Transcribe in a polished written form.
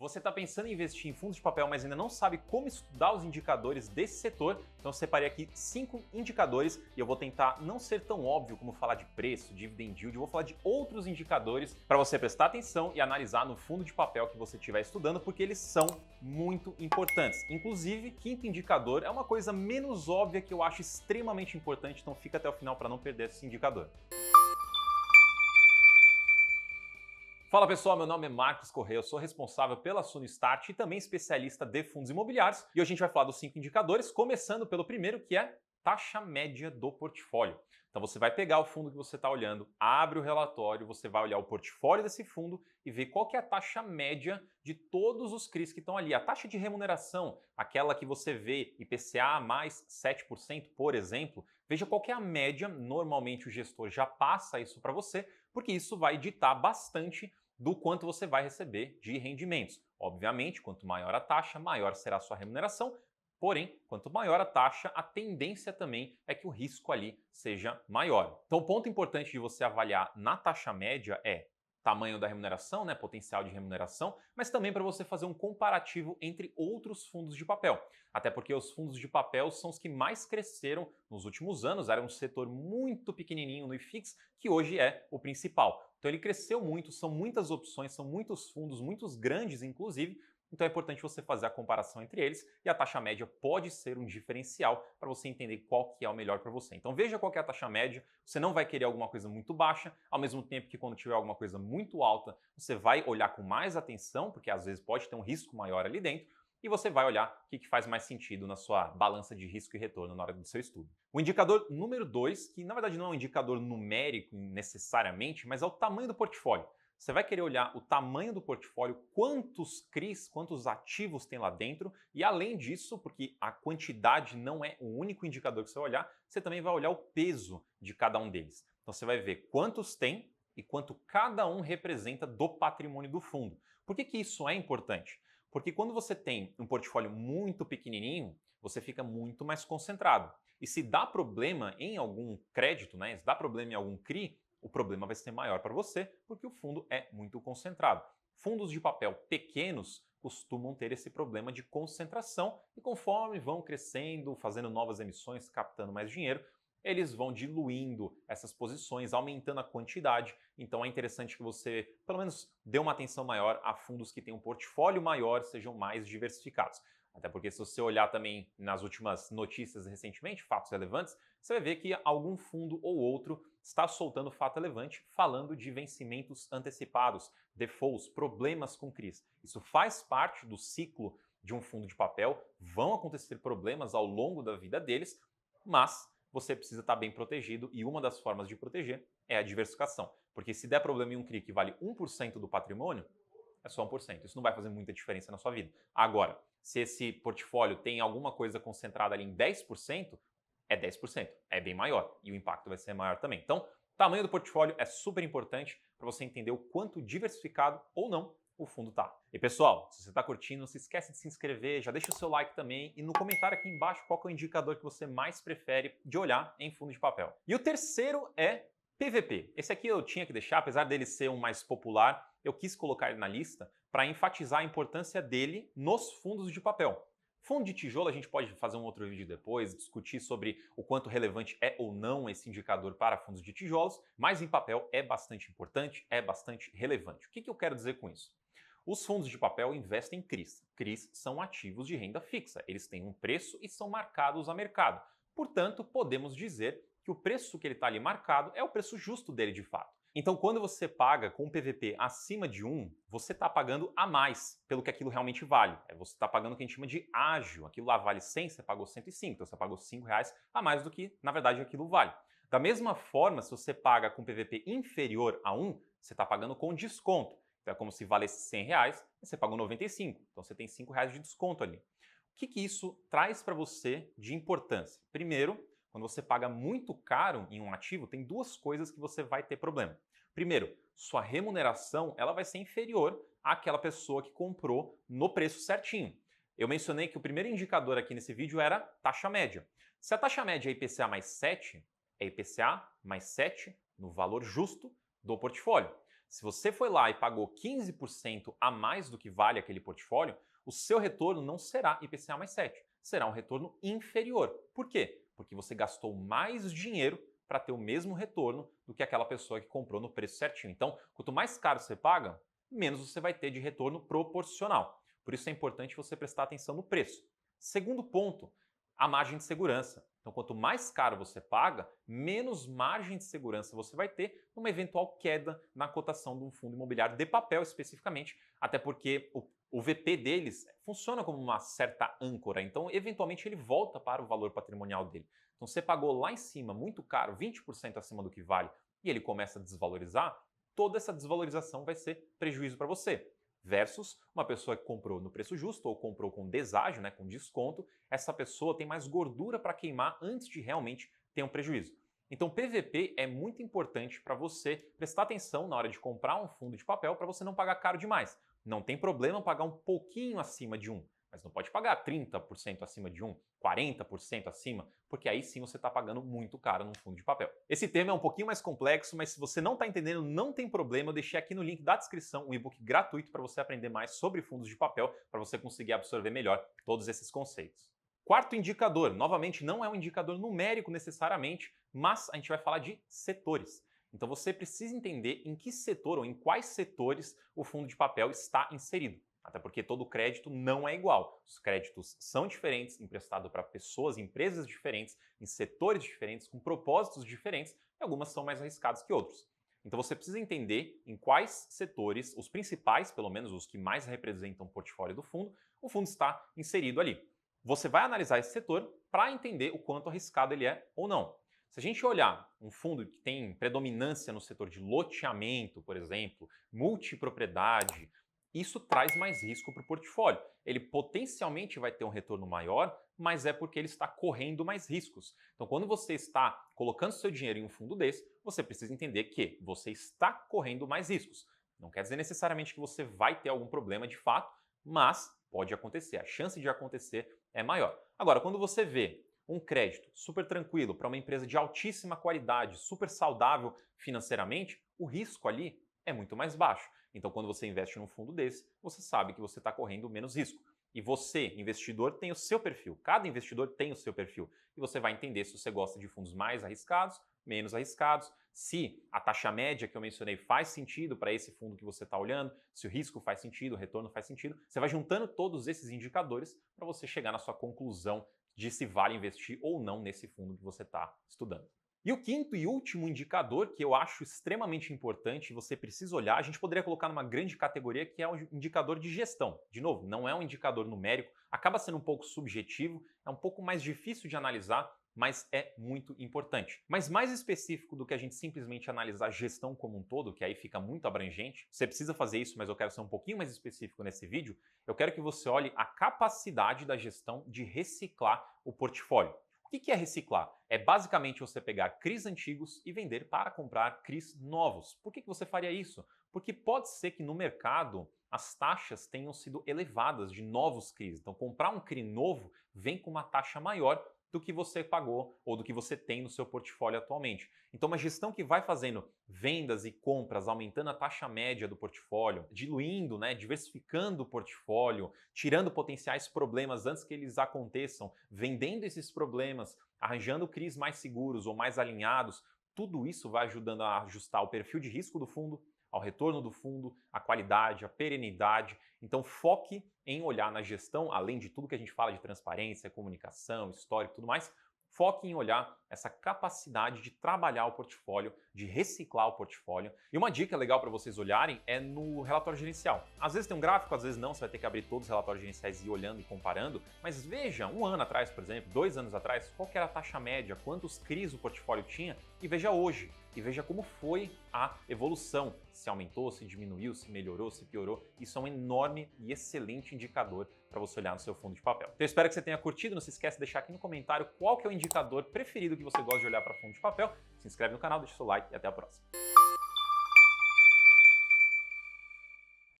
Você está pensando em investir em fundos de papel, mas ainda não sabe como estudar os indicadores desse setor? Então eu separei aqui 5 indicadores e eu vou tentar não ser tão óbvio como falar de preço, dividend yield, eu vou falar de outros indicadores para você prestar atenção e analisar no fundo de papel que você estiver estudando, porque eles são muito importantes. Inclusive, quinto indicador é uma coisa menos óbvia que eu acho extremamente importante, então fica até o final para não perder esse indicador. Fala pessoal, meu nome é Marcos Correia, eu sou responsável pela Sunistart e também especialista de fundos imobiliários. E hoje a gente vai falar dos 5 indicadores, começando pelo primeiro, que é taxa média do portfólio. Então você vai pegar o fundo que você está olhando, abre o relatório, você vai olhar o portfólio desse fundo e ver qual que é a taxa média de todos os CRIs que estão ali. A taxa de remuneração, aquela que você vê IPCA mais 7%, por exemplo, veja qual que é a média. Normalmente o gestor já passa isso para você, porque isso vai ditar bastante do quanto você vai receber de rendimentos. Obviamente, quanto maior a taxa, maior será a sua remuneração. Porém, quanto maior a taxa, a tendência também é que o risco ali seja maior. Então, o ponto importante de você avaliar na taxa média é tamanho da remuneração, né, potencial de remuneração, mas também para você fazer um comparativo entre outros fundos de papel. Até porque os fundos de papel são os que mais cresceram nos últimos anos, era um setor muito pequenininho no IFIX, que hoje é o principal. Então ele cresceu muito, são muitas opções, são muitos fundos, muitos grandes inclusive. Então é importante você fazer a comparação entre eles e a taxa média pode ser um diferencial para você entender qual que é o melhor para você. Então veja qual que é a taxa média, você não vai querer alguma coisa muito baixa, ao mesmo tempo que quando tiver alguma coisa muito alta, você vai olhar com mais atenção, porque às vezes pode ter um risco maior ali dentro, e você vai olhar o que faz mais sentido na sua balança de risco e retorno na hora do seu estudo. O indicador número 2, que na verdade não é um indicador numérico necessariamente, mas é o tamanho do portfólio. Você vai querer olhar o tamanho do portfólio, quantos CRIs, quantos ativos tem lá dentro, e além disso, porque a quantidade não é o único indicador que você vai olhar, você também vai olhar o peso de cada um deles. Então você vai ver quantos tem e quanto cada um representa do patrimônio do fundo. Por que isso é importante? Porque quando você tem um portfólio muito pequenininho, você fica muito mais concentrado. E se dá problema em algum crédito, né, se dá problema em algum CRI, o problema vai ser maior para você, porque o fundo é muito concentrado. Fundos de papel pequenos costumam ter esse problema de concentração e conforme vão crescendo, fazendo novas emissões, captando mais dinheiro, eles vão diluindo essas posições, aumentando a quantidade. Então é interessante que você, pelo menos, dê uma atenção maior a fundos que têm um portfólio maior, sejam mais diversificados. Até porque se você olhar também nas últimas notícias recentemente, fatos relevantes, você vai ver que algum fundo ou outro está soltando fato relevante falando de vencimentos antecipados, defaults, problemas com CRIs. Isso faz parte do ciclo de um fundo de papel, vão acontecer problemas ao longo da vida deles, mas você precisa estar bem protegido e uma das formas de proteger é a diversificação. Porque se der problema em um CRI que vale 1% do patrimônio, é só 1%. Isso não vai fazer muita diferença na sua vida. Agora, se esse portfólio tem alguma coisa concentrada ali em 10%, é 10%, é bem maior e o impacto vai ser maior também. Então, o tamanho do portfólio é super importante para você entender o quanto diversificado ou não o fundo está. E pessoal, se você está curtindo, não se esquece de se inscrever, já deixa o seu like também e no comentário aqui embaixo qual que é o indicador que você mais prefere de olhar em fundo de papel. E o terceiro é PVP. Esse aqui eu tinha que deixar, apesar dele ser um mais popular, eu quis colocar ele na lista para enfatizar a importância dele nos fundos de papel. Fundo de tijolo a gente pode fazer um outro vídeo depois, discutir sobre o quanto relevante é ou não esse indicador para fundos de tijolos, mas em papel é bastante importante, é bastante relevante. O que eu quero dizer com isso? Os fundos de papel investem em CRIs. CRIs são ativos de renda fixa, eles têm um preço e são marcados a mercado. Portanto, podemos dizer que o preço que ele está ali marcado é o preço justo dele de fato. Então, quando você paga com um PVP acima de 1, você está pagando a mais pelo que aquilo realmente vale. Você está pagando o que a gente chama de ágio. Aquilo lá vale 100, você pagou 105, então você pagou R$5 a mais do que, na verdade, aquilo vale. Da mesma forma, se você paga com PVP inferior a 1, você está pagando com desconto. Então, é como se valesse R$100 e você pagou 95. Então, você tem R$5 de desconto ali. O que isso traz para você de importância? Primeiro, quando você paga muito caro em um ativo, tem duas coisas que você vai ter problema. Primeiro, sua remuneração ela vai ser inferior àquela pessoa que comprou no preço certinho. Eu mencionei que o primeiro indicador aqui nesse vídeo era taxa média. Se a taxa média é IPCA mais 7, é IPCA mais 7 no valor justo do portfólio. Se você foi lá e pagou 15% a mais do que vale aquele portfólio, o seu retorno não será IPCA mais 7, será um retorno inferior. Por quê? Porque você gastou mais dinheiro para ter o mesmo retorno do que aquela pessoa que comprou no preço certinho. Então, quanto mais caro você paga, menos você vai ter de retorno proporcional. Por isso é importante você prestar atenção no preço. Segundo ponto, a margem de segurança. Então, quanto mais caro você paga, menos margem de segurança você vai ter numa eventual queda na cotação de um fundo imobiliário de papel especificamente, até porque o VP deles funciona como uma certa âncora, então eventualmente ele volta para o valor patrimonial dele. Então, você pagou lá em cima muito caro, 20% acima do que vale, e ele começa a desvalorizar, toda essa desvalorização vai ser prejuízo para você. Versus uma pessoa que comprou no preço justo ou comprou com deságio, com desconto, essa pessoa tem mais gordura para queimar antes de realmente ter um prejuízo. Então, PVP é muito importante para você prestar atenção na hora de comprar um fundo de papel para você não pagar caro demais. Não tem problema pagar um pouquinho acima de um, mas não pode pagar 30% acima de um, 40% acima, porque aí sim você está pagando muito caro num fundo de papel. Esse tema é um pouquinho mais complexo, mas se você não está entendendo, não tem problema, eu deixei aqui no link da descrição um e-book gratuito para você aprender mais sobre fundos de papel, para você conseguir absorver melhor todos esses conceitos. Quarto indicador, novamente não é um indicador numérico necessariamente, mas a gente vai falar de setores. Então você precisa entender em que setor ou em quais setores o fundo de papel está inserido. Até porque todo crédito não é igual. Os créditos são diferentes, emprestados para pessoas, empresas diferentes, em setores diferentes, com propósitos diferentes, e algumas são mais arriscados que outros. Então você precisa entender em quais setores, os principais, pelo menos os que mais representam o portfólio do fundo, o fundo está inserido ali. Você vai analisar esse setor para entender o quanto arriscado ele é ou não. Se a gente olhar um fundo que tem predominância no setor de loteamento, por exemplo, multipropriedade, isso traz mais risco para o portfólio. Ele potencialmente vai ter um retorno maior, mas é porque ele está correndo mais riscos. Então, quando você está colocando seu dinheiro em um fundo desse, você precisa entender que você está correndo mais riscos. Não quer dizer necessariamente que você vai ter algum problema de fato, mas pode acontecer. A chance de acontecer é maior. Agora, quando você vê um crédito super tranquilo para uma empresa de altíssima qualidade, super saudável financeiramente, o risco ali é muito mais baixo. Então, quando você investe num fundo desse, você sabe que você está correndo menos risco. E você, investidor, tem o seu perfil. Cada investidor tem o seu perfil. E você vai entender se você gosta de fundos mais arriscados, menos arriscados, se a taxa média que eu mencionei faz sentido para esse fundo que você está olhando, se o risco faz sentido, o retorno faz sentido. Você vai juntando todos esses indicadores para você chegar na sua conclusão de se vale investir ou não nesse fundo que você está estudando. E o quinto e último indicador que eu acho extremamente importante e você precisa olhar, a gente poderia colocar numa grande categoria que é o indicador de gestão. De novo, não é um indicador numérico, acaba sendo um pouco subjetivo, é um pouco mais difícil de analisar, mas é muito importante. Mas mais específico do que a gente simplesmente analisar a gestão como um todo, que aí fica muito abrangente, você precisa fazer isso, mas eu quero ser um pouquinho mais específico nesse vídeo, eu quero que você olhe a capacidade da gestão de reciclar o portfólio. O que é reciclar? É basicamente você pegar CRIs antigos e vender para comprar CRIs novos. Por que você faria isso? Porque pode ser que no mercado as taxas tenham sido elevadas de novos CRIs. Então, comprar um CRI novo vem com uma taxa maior do que você pagou ou do que você tem no seu portfólio atualmente. Então, uma gestão que vai fazendo vendas e compras, aumentando a taxa média do portfólio, diluindo, diversificando o portfólio, tirando potenciais problemas antes que eles aconteçam, vendendo esses problemas, arranjando CRIs mais seguros ou mais alinhados, tudo isso vai ajudando a ajustar o perfil de risco do fundo, ao retorno do fundo, a qualidade, a perenidade. Então foque em olhar na gestão, além de tudo que a gente fala de transparência, comunicação, histórico e tudo mais, foque em olhar essa capacidade de trabalhar o portfólio, de reciclar o portfólio. E uma dica legal para vocês olharem é no relatório gerencial. Às vezes tem um gráfico, às vezes não, você vai ter que abrir todos os relatórios gerenciais e ir olhando e comparando, mas veja, um ano atrás, por exemplo, 2 anos atrás, qual que era a taxa média, quantos CRIs o portfólio tinha, e veja hoje. E veja como foi a evolução, se aumentou, se diminuiu, se melhorou, se piorou. Isso é um enorme e excelente indicador para você olhar no seu fundo de papel. Então eu espero que você tenha curtido, não se esquece de deixar aqui no comentário qual que é o indicador preferido que você gosta de olhar para fundo de papel. Se inscreve no canal, deixa o seu like e até a próxima.